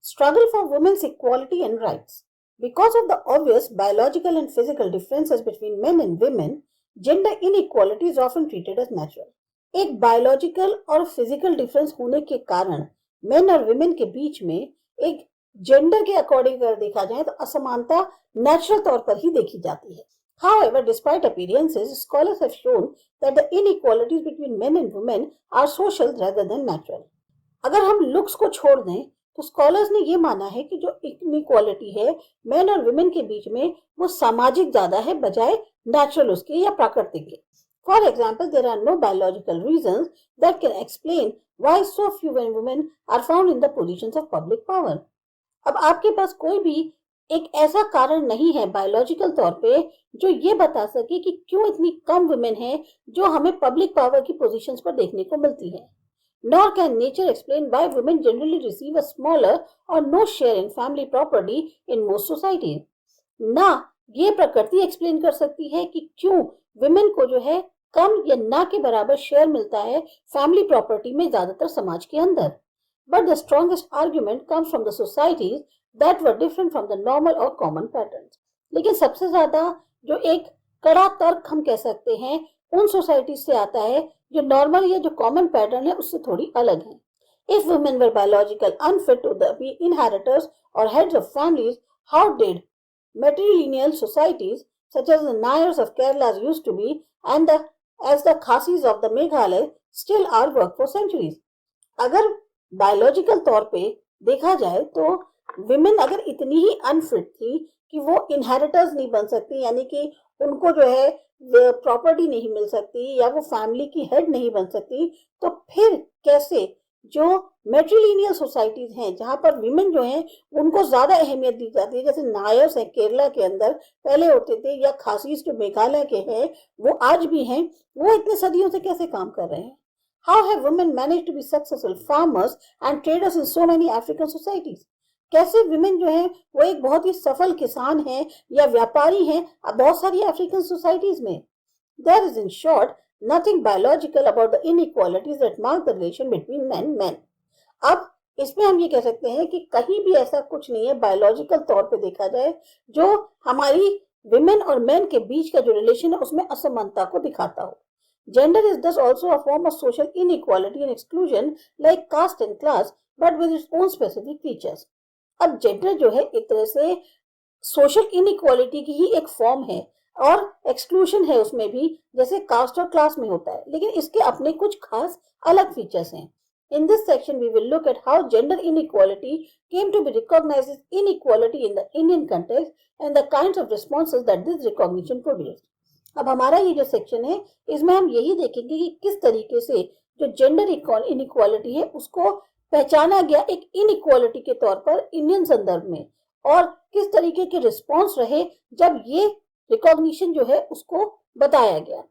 Struggle for women's equality and rights. Because of the obvious biological and physical differences between men and women, gender inequality is often treated as natural. एक biological और physical difference होने के कारण main और women के बीच में एक gender के अकॉर्डिंग अगर देखा जाए तो असमानता नेचुरल तौर पर ही देखी जाती है. However, despite appearances, scholars have shown that the inequalities between men and women are social rather than natural. अगर हम लुक्स को छोड़ दें तो स्कॉलर्स ने ये माना है कि जो इनइक्वालिटी है मेन और वुमेन के बीच में वो सामाजिक ज्यादा है बजाय नेचुरल उसके या प्राकृतिक के. For example, there are no biological reasons that can explain why so few women are found in the positions of public power. अब आपके पास कोई भी एक ऐसा कारण नहीं है बायोलॉजिकल तौर पे जो ये बता सके कि क्यों इतनी कम वुमेन है जो हमें पब्लिक पावर की पोजीशंस पर देखने को मिलती है. Nor can nature explain why women generally receive a smaller or no share in family property in most societies. ना ये प्रकृति एक्सप्लेन कर सकती है कि क्यों women को जो है कम या ना के बराबर शेयर मिलता है फैमिली प्रॉपर्टी में ज्यादातर समाज के अंदर. But the strongest argument comes from the societies that were different from the normal or common patterns. लेकिन सबसे ज्यादा जो एक कड़ा तर्क हम कह सकते हैं उन सोसाइटी से आता है जो नॉर्मल या जो कॉमन पैटर्न है उससे थोड़ी अलग है. If women were biological unfit to be inheritors or heads of families, how did matrilineal societies such as the Nayars of Kerala used to be and as the Khasis of the Meghalaya still are work for centuries? अगर biological तौर पे देखा जाए तो women अगर इतनी ही unfit थी कि वो इनहेरिटर्स नहीं बन सकती यानी कि उनको जो है प्रॉपर्टी नहीं मिल सकती या वो फैमिली की हेड नहीं बन सकती, तो फिर कैसे जो मेट्रिलिनियल सोसाइटीज हैं जहां पर विमेन जो हैं उनको ज्यादा अहमियत दी जाती है, जैसे नायर्स हैं केरला के अंदर पहले होते थे या खासीज जो मेघालय के हैं वो आज भी हैं, वो इतने सदियों से कैसे काम कर रहे हैं? How have women managed to be successful farmers and traders in so many African societies? कैसे विमेन जो है वो एक बहुत ही सफल किसान है या व्यापारी हैं बहुत सारी अफ्रीकन सोसाइटीज में? There is in short nothing biological about the inequalities that mark the relation between men. अब इसमें हम ये कह सकते हैं कि कहीं भी ऐसा कुछ नहीं है बायोलॉजिकल तौर पे देखा जाए जो हमारी विमेन और मेन के बीच का जो रिलेशन है उसमें असमानता को दिखाता हो. Gender is thus also a form of social inequality and exclusion like caste and class, but with its own specific features. अब जेंडर जो है एक तरह से सोशल इनइक्वालिटी की ही एक फॉर्म है और एक्सक्लूजन है उसमें भी जैसे कास्ट और क्लास में होता है, लेकिन इसके अपने कुछ खास अलग फीचर्स हैं. In this section we will look at how gender inequality came to be recognized as inequality in the Indian context and the kinds of responses that this recognition produced. अब हमारा ये जो सेक्शन है इसमें हम यही देखेंगे कि किस तरीके से जो जेंडर इनइक्वालिटी है उसको पहचाना गया एक इनइक्वालिटी के तौर पर इंडियन संदर्भ में और किस तरीके के रिस्पॉन्स रहे जब ये रिकॉग्निशन जो है उसको बताया गया.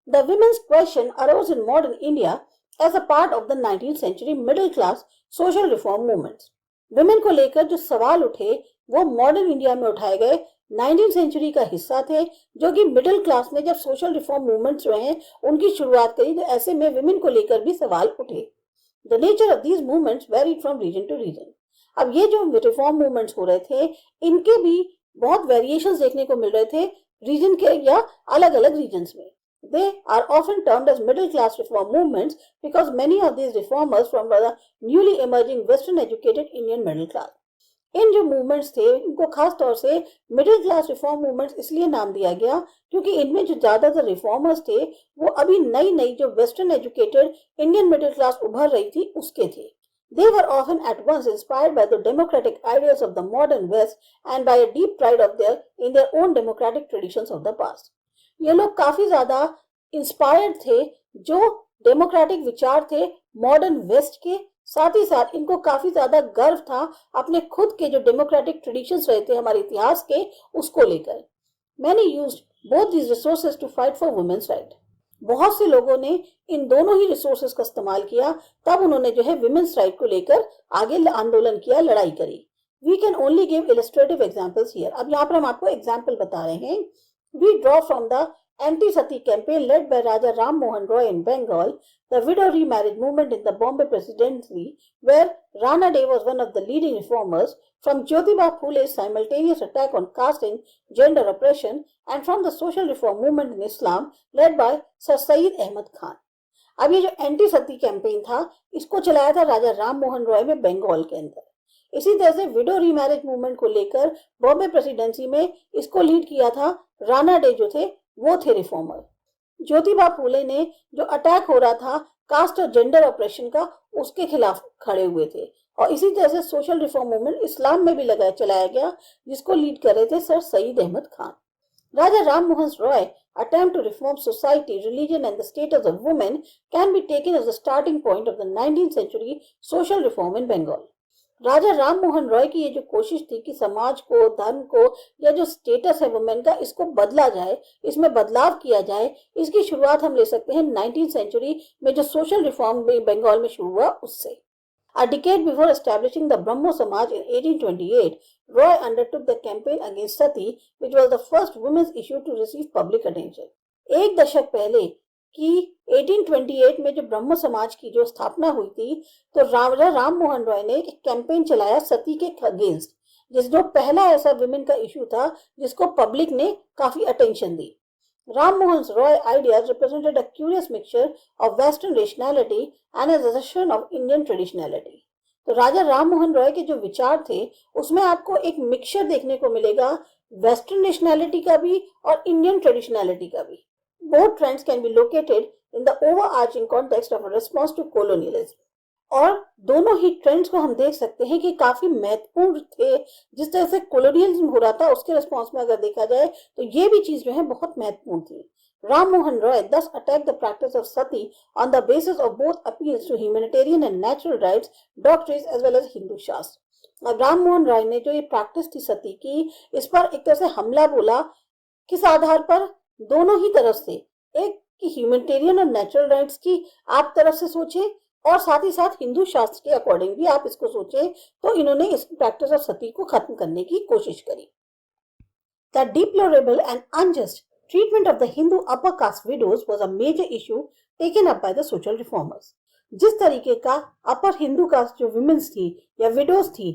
The women's question arose in modern India as a part of the 19th century middle class social reform movements. Women को लेकर जो सवाल उठे वो मॉडर्न इंडिया में उठाए गए 19th सेंचुरी का हिस्सा थे जो कि मिडिल क्लास ने जब सोशल रिफॉर्म मूवमेंट्स जो हैं उनकी शुरुआत करी तो ऐसे में विमेन को लेकर भी सवाल उठे. The nature of these movements varied from region to region. अब ये जो रिफॉर्म मूवमेंट्स हो रहे थे इनके भी बहुत वेरिएशंस देखने को मिल रहे थे रीजन के या अलग अलग रीजन्स में. They are often termed as middle class reform movements because many of these reformers from the newly emerging western educated Indian middle class. इन जो मूवमेंट्स थे इनको खास तौर से मिडिल क्लास रिफॉर्म मूवमेंट्स इसलिए नाम दिया गया क्योंकि इनमें जो ज्यादातर रिफॉर्मर्स थे वो अभी नई नई जो western educated Indian middle class उभर रही थी उसके थे. They were often at once inspired by the democratic ideals of the modern West and by a deep pride in their own democratic traditions of the past. ये लोग काफी ज्यादा inspired थे जो डेमोक्रेटिक विचार थे मॉडर्न वेस्ट के, साथ ही साथ इनको काफी ज्यादा गर्व था अपने खुद के जो डेमोक्रेटिक ट्रेडिशंस रहे थे हमारे इतिहास के उसको लेकर. Many used both these resources to fight for women's right. बहुत से लोगों ने इन दोनों ही रिसोर्सेज का इस्तेमाल किया तब उन्होंने जो है विमेन्स राइट को लेकर आगे आंदोलन किया, लड़ाई करी. We can only give illustrative examples here. अब यहाँ पर हम आपको एग्जांपल बता रहे हैं. We draw from the anti-sati campaign led by Raja Ram Mohan Roy in Bengal, the widow remarriage movement in the Bombay presidency, where Rana Dey was one of the leading reformers, from Jyotiba Phule's simultaneous attack on caste and gender oppression, and from the social reform movement in Islam led by Sir Syed Ahmad Khan. अब ये जो anti सती campaign था, इसको चलाया था राजा राम मोहन रॉय में बंगाल के अंदर। इसी तरह से विडो रीमैरिज मूवमेंट को लेकर बॉम्बे प्रेसिडेंसी में इसको लीड किया था राणा डे, जो थे वो थे रिफॉर्मर। ज्योतिबा फूले ने जो अटैक हो रहा था कास्ट और जेंडर ऑपरेशन का, उसके खिलाफ खड़े हुए थे। और इसी तरह से सोशल रिफॉर्म मूवमेंट इस्लाम में भी चलाया गया, जिसको लीड कर रहे थे sir Syed Ahmad Khan. Raja Ram Mohan Roy attempt to reform society, religion and the status of women can be taken as the starting point of the 19th century social reform in Bengal. राजा राम मोहन रॉय की ये जो कोशिश थी कि समाज को, धर्म को, या जो स्टेटस है वुमेन का, इसको बदला जाए, इसमें बदलाव किया जाए, इसकी शुरुआत हम ले सकते हैं 19th सेंचुरी में जो सोशल रिफॉर्म बंगाल में शुरू हुआ उससे। A decade before establishing the Brahmo Samaj in 1828, Roy undertook the campaign against Sati, which was the first women's issue to receive public attention. एक दशक पहले कि 1828 में जो ब्रह्मो समाज की जो स्थापना हुई थी, तो राजा राम मोहन रॉय ने एक कैंपेन चलाया सती के अगेंस्ट, जो पहला ऐसा विमेन का इशू था जिसको पब्लिक ने काफी attention the. Ram Mohan Roy's ideas represented a curious mixture of Western rationality and his assertion of Indian traditionality. तो राजा राम मोहन रॉय के जो विचार थे उसमें आपको एक मिक्सचर देखने को मिलेगा वेस्टर्न नेशनैलिटी का भी और इंडियन ट्रेडिशनैलिटी का भी। Both trends can be located in the overarching context of a response to colonialism. और दोनों ही ट्रेंड्स को हम देख सकते हैं कि काफी महत्वपूर्ण थे। जिस तरह से कोलोनियलिज्म हो रहा था उसके रिस्पॉन्स में अगर देखा जाए तो ये भी चीज जो है बहुत महत्वपूर्ण थी। Ram Mohan Roy thus attacked the practice of sati on the basis of both appeals to humanitarian and natural rights doctrines as well as Hindu शास्त्र। अब राम मोहन रॉय ने जो ये प्रैक्टिस थी सती की, इस पर एक तरह से हमला बोला। किस आधार पर? दोनों ही तरफ से, एक कि ह्यूमैनिटेरियन और नेचुरल राइट्स की आप तरफ से सोचे और साथ ही साथ हिंदू शास्त्र के अकॉर्डिंग भी आप इसको सोचे, तो इन्होंने इस प्रैक्टिस ऑफ सती को खत्म करने की कोशिश करी। The deplorable and unjust treatment of the Hindu upper caste widows was a major issue taken up by the social reformers. जिस तरीके का अपर हिंदू कास्ट जो विमेन्स थी या विडोज थी,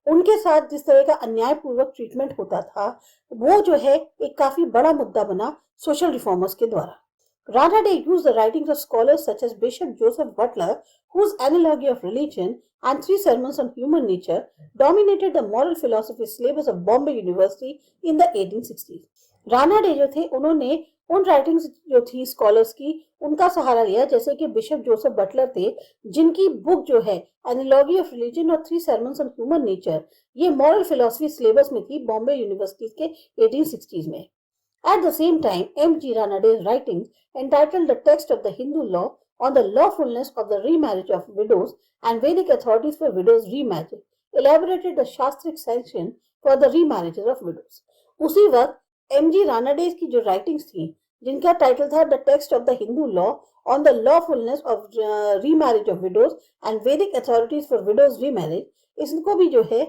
उनके साथ जिस तरह का अन्यायपूर्वक ट्रीटमेंट होता था, वो जो है एक काफी बड़ा मुद्दा बना सोशल रिफॉर्मर्स के द्वारा। Rana Dey used the writings of scholars such as Bishop Joseph Butler, whose Analogy of Religion and 3 Sermons on Human Nature dominated the moral philosophy syllabus of Bombay University in the 1860s. Rana day जो थे, उन्होंने उन writings जो थी scholars की, उनका सहारा लिया, जैसे कि बिशप जोसेफ बटलर थे, जिनकी बुक जो है एनालॉजी ऑफ रिलीजन और 3 sermons on Human Nature, ये मॉरल फिलोसफी सिलेबस में थी बॉम्बे यूनिवर्सिटी के 1860s में। At the same time, M.G. Rana Dey's writings entitled The Text of the Hindu Law on the Lawfulness of the Remarriage of Widows and Vedic Authorities for Widows' Remarriage elaborated the Shastric sanction for the remarriages of widows. उसी वक्त M.G. Rana Dey की जो writings थी, जिनका title था The Text of the Hindu Law on the Lawfulness of Remarriage of Widows and Vedic Authorities for Widows' Remarriage, इसको भी जो है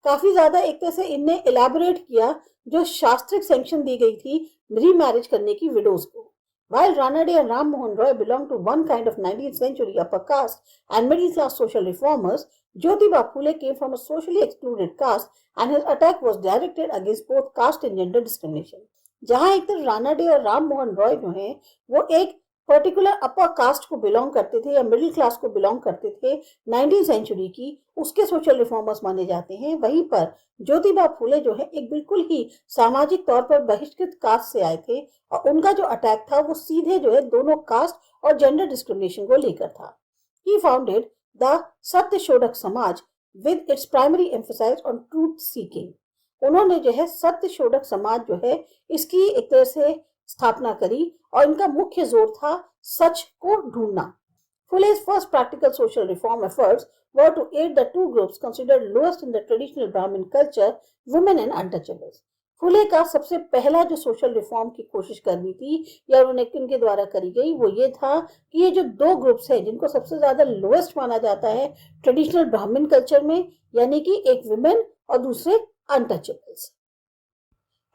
काफी ज्यादा एक तरह से इनने एलैबोरेट किया जो शास्त्रिक सैंक्शन दी गई थी रीमैरिज करने की विडोज को। While Rana Dey and Ram Mohan Roy belonged to one kind of 19th century upper caste and middle class social reformers, Jyotiba Phule came from a socially excluded caste and his attack was directed against both caste and gender discrimination. जहां एक तरफ Rana day और राम मोहन रॉय जो हैं वो एक particular upper caste को belong करते थे या मिडिल क्लास को बिलोंग करते थे 19th सेंचुरी की, उसके सोशल रिफॉर्मर्स माने जाते हैं। वहीं पर ज्योतिबा फूले जो है एक बिल्कुल ही सामाजिक तौर पर बहिष्कृत कास्ट से आए थे और उनका जो अटैक था वो सीधे जो है दोनों कास्ट और जेंडर डिस्क्रिमिनेशन को लेकर था। He founded the सत्य शोधक समाज with its primary emphasis on truth seeking. उन्होंने जो है सत्य शोधक समाज जो है इसकी एक तरह से स्थापना करी और इनका मुख्य जोर था सच को ढूंढना। Phule's first practical social reform efforts were to aid the two groups considered lowest in the traditional Brahmin culture, women and untouchables. फुले का सबसे पहला जो सोशल रिफॉर्म की कोशिश करनी थी या उन्हें किनके द्वारा करी गई, वो ये था कि ये जो दो ग्रुप्स हैं जिनको सबसे ज्यादा लोएस्ट माना जाता है ट्रेडिशनल ब्राह्मण कल्चर में, यानी कि एक विमेन और दूसरे untouchables.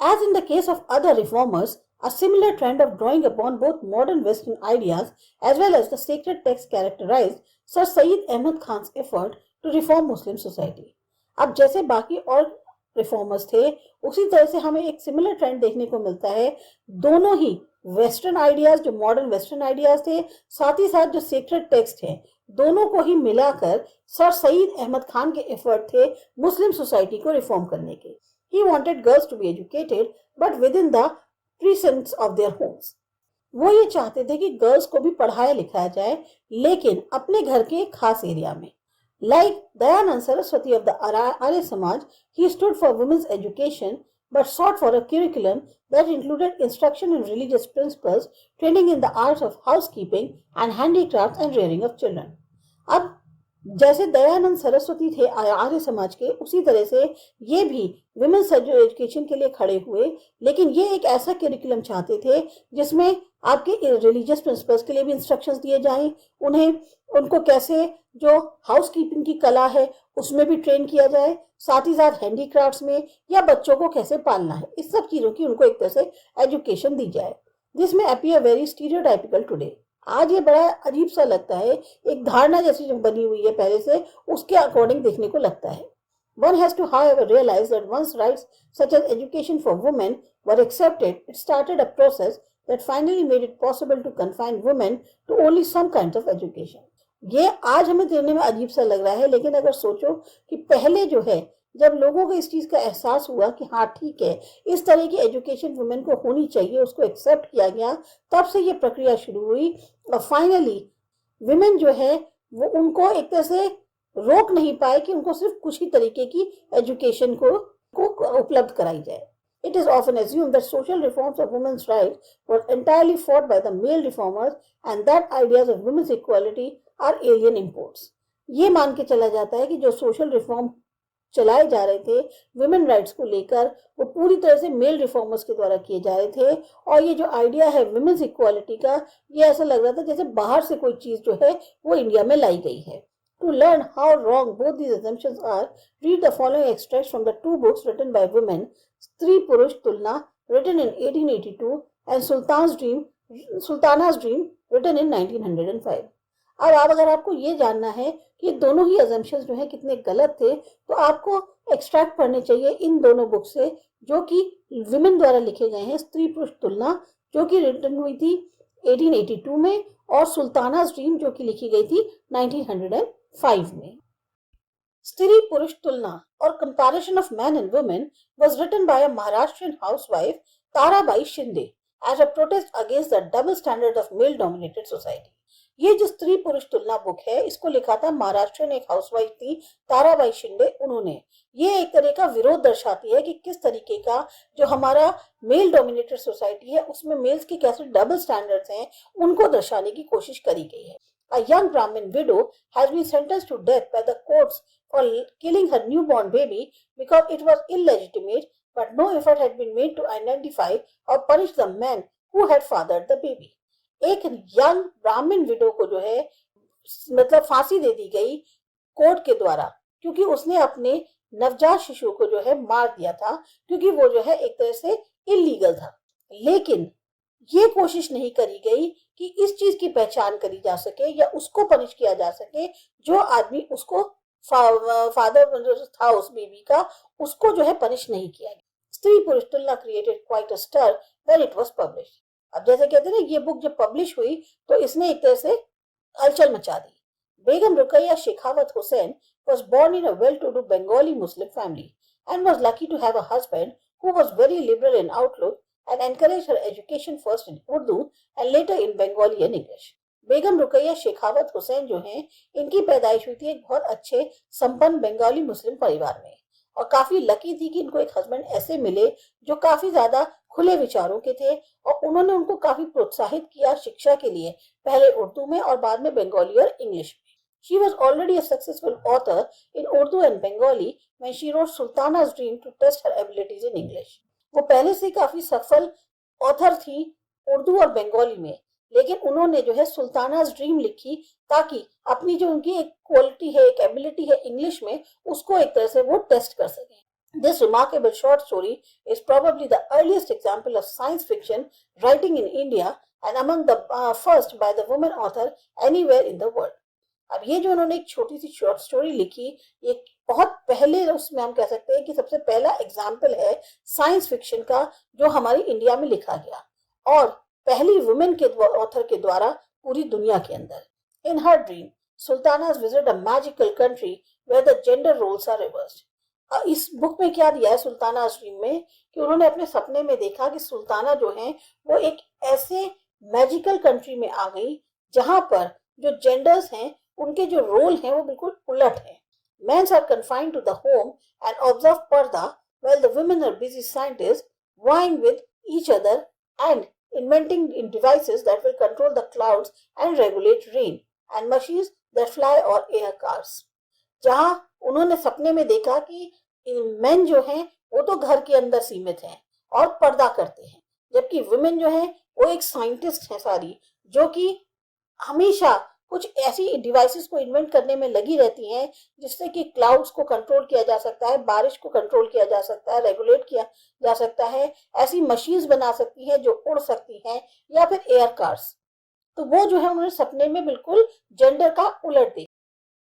As in the case of other reformers, A similar trend of drawing upon both modern Western ideas as well as the sacred text characterized Sir Syed Ahmad Khan's effort to reform Muslim society. अब जैसे बाकी और reformers थे, उसी तरह से हमें एक सिमिलर ट्रेंड देखने को मिलता है। दोनों ही वेस्टर्न आइडियाज, जो मॉडर्न वेस्टर्न आइडियाज थे, साथ ही साथ जो सीक्रेट टेक्स्ट हैं, दोनों को ही मिलाकर सर सईद अहमद खान के एफर्ट थे मुस्लिम सोसाइटी को रिफॉर्म करने के। He wanted girls to be educated but within the presence of their homes. वो ये चाहते थे कि गर्ल्स को भी पढ़ाया लिखाया जाए, लेकिन अपने घर के खास एरिया में। Like Dayanand Saraswati of the Arya Samaj, he stood for women's education but sought for a curriculum that included instruction in religious principles, training in the arts of housekeeping and handicrafts and rearing of children. अब जैसे दयानंद सरस्वती थे आर्य समाज के, उसी तरह से ये भी women's education के लिए खड़े हुए, लेकिन ये एक ऐसा करिकुलम चाहते थे जिसमें आपके रिलीजियस प्रिंसिपल्स के लिए भी इंस्ट्रक्शंस दिए जाएं, उनको कैसे जो हाउस कीपिंग की कला है उसमें भी ट्रेन किया जाए, साथ ही साथ हैंडीक्राफ्ट्स में, या बच्चों को कैसे पालना है, इस सब चीजों की उनको एक तरह से एजुकेशन दी जाए। दिस में अपीयर वेरी स्टीरियोटाइपिकल टुडे। आज ये बड़ा अजीब सा लगता है, एक धारणा जैसी जो बनी हुई है पहले से, उसके अकॉर्डिंग देखने को लगता है। One has to, however, realize that once rights such as education for women were accepted, it started a process that finally made it possible to confine women to only some kinds of education. ये आज हमें देखने में अजीब सा लग रहा है, लेकिन अगर सोचो कि पहले जो है, जब लोगों को इस चीज का एहसास हुआ कि हाँ ठीक है, इस तरह की एजुकेशन वुमेन को होनी चाहिए, उसको एक्सेप्ट किया गया, तब से ये प्रक्रिया शुरू हुई और फाइनली विमेन जो है वो उनको एक तरह से रोक नहीं पाए कि उनको सिर्फ कुछ ही तरीके की एजुकेशन को उपलब्ध कराई जाए। It is often assumed that social reforms of women's rights were entirely fought by the male reformers and that ideas of women's equality are alien imports. ये मान के चला जाता है कि जो सोशल रिफॉर्म चलाए जा रहे थे वुमेन राइट्स को लेकर, वो पूरी तरह से मेल रिफॉर्मर्स के द्वारा किए जा रहे थे, और ये जो आइडिया है वुमेन्स इक्वालिटी का, ये ऐसा लग रहा था जैसे बाहर से कोई चीज जो है वो इंडिया में लाई गई है। To learn how wrong both these assumptions are, read the following extracts from the two books written by women, Stree Purush Tulna, written in 1882, and Sultana's Dream, written in 1905. अब अगर आपको ये जानना है कि दोनों ही assumptions जो है कितने गलत थे, तो आपको एक्सट्रैक्ट पढ़ने चाहिए इन दोनों बुक से, जो कि विमेन द्वारा लिखे गए हैं। स्त्री पुरुष तुलना जो कि रिटन हुई थी 1882 में, और सुल्ताना's ड्रीम जो कि लिखी गई थी 1905 में। Stree Purush Tulna, or Comparison of Man and Woman, was written by a Maharashtrian housewife, Tarabai Shinde, as a protest against the double standards of male-dominated society. ये जो स्त्री पुरुष तुलना बुक है, इसको लिखा था महाराष्ट्र एक हाउसवाइफ थी, ताराबाई शिंदे। उन्होंने ये एक तरह का विरोध दर्शाती है कि किस तरीके का जो हमारा मेल डोमिनेटेड सोसाइटी है उसमें मेल्स के कैसे डबल स्टैंडर्ड्स हैं, उनको दर्शाने की कोशिश करी गई है। A young Brahmin widow has been sentenced to death by the courts for killing her newborn baby because it was illegitimate, but no effort had been made to identify or punish the man who had fathered the baby. एक young ब्राह्मण window को जो है मतलब फांसी दे दी गई court के द्वारा, क्योंकि उसने अपने नवजात शिशु को जो है मार दिया था, क्योंकि वो जो है एक तरह से इलीगल था। लेकिन ये कोशिश नहीं करी गई कि इस चीज की पहचान करी जा सके या उसको पनिश किया जा सके जो आदमी उसको फादर था उस बेबी का, उसको जो है पनिश नहीं किया गया। स्त्री पुरुष तुलना created quite a stir when it was published. अब जैसे कहते हैं ना, ये बुक जब पब्लिश हुई तो इसने एक तरह से हलचल मचा दी। बेगम Ruqaiya Shekhawat Hussain was born in a well-to-do Bengali Muslim family and was lucky to have a husband who was very liberal in outlook and encouraged her education first in Urdu and later in Bengali and English. बेगम रुकैया शेखावत हुसैन जो हैं, इनकी पैदाइश हुई थी एक बहुत अच्छे संपन्न बंगाली मुस्लिम परिवार में, और काफी लकी थी कि इनको एक हस्बैंड ऐसे मिले जो काफी ज्यादा खुले विचारों के थे, और उन्होंने उनको काफी प्रोत्साहित किया शिक्षा के लिए, पहले उर्दू में और बाद में बंगाली और इंग्लिश में। She was already a successful author in Urdu and Bengali when she wrote Sultana's Dream to test her abilities in English. वो पहले से काफी सफल ऑथर थी उर्दू और बंगाली में, लेकिन उन्होंने जो है सुल्ताना's ड्रीम लिखी ताकि अपनी जो उनकी एक क्वालिटी है, एक एबिलिटी है इंग्लिश में, उसको एक तरह से वो टेस्ट कर सकें। This remarkable short story is probably the earliest example of science fiction writing in India and among the first by the woman author anywhere in the world. अब ये जो उन्होंने एक छोटी सी शॉर्ट स्टोरी लिखी, ये बहुत पहले, उसमें हम कह सकते हैं कि सबसे पहला एग्जाम्पल है साइंस फिक्शन का जो हमारी इंडिया में लिखा गया, और पहली वुमेन के ऑथर के द्वारा पूरी दुनिया के अंदर. In her dream Sultana's visit a magical country where the gender roles are reversed. इस बुक में क्या दिया है सुल्ताना ड्रीम में, कि उन्होंने अपने सपने में देखा कि सुल्ताना जो है वो एक ऐसे मैजिकल कंट्री में आ गई जहां पर जो जेंडर्स हैं उनके जो रोल हैं वो बिल्कुल उलट है. Men's are confined to the home and observe purdah while the women are busy scientists vying with each other and inventing devices that will control the clouds and regulate rain and machines that fly or air cars. जहां उन्होंने सपने में देखा कि main जो हैं वो तो घर के अंदर सीमित हैं और पर्दा करते हैं, जबकि वुमेन जो हैं वो एक साइंटिस्ट हैं सारी, जो कि हमेशा कुछ ऐसी डिवाइसेस को इन्वेंट करने में लगी रहती हैं जिससे कि क्लाउड्स को कंट्रोल किया जा सकता है, बारिश को कंट्रोल किया जा सकता है, रेगुलेट किया जा सकता है, ऐसी मशीन्स बना सकती हैं जो उड़ सकती हैं, या फिर एयर कार्स. तो वो जो है उन्होंने सपने में बिल्कुल जेंडर का उलट देखा.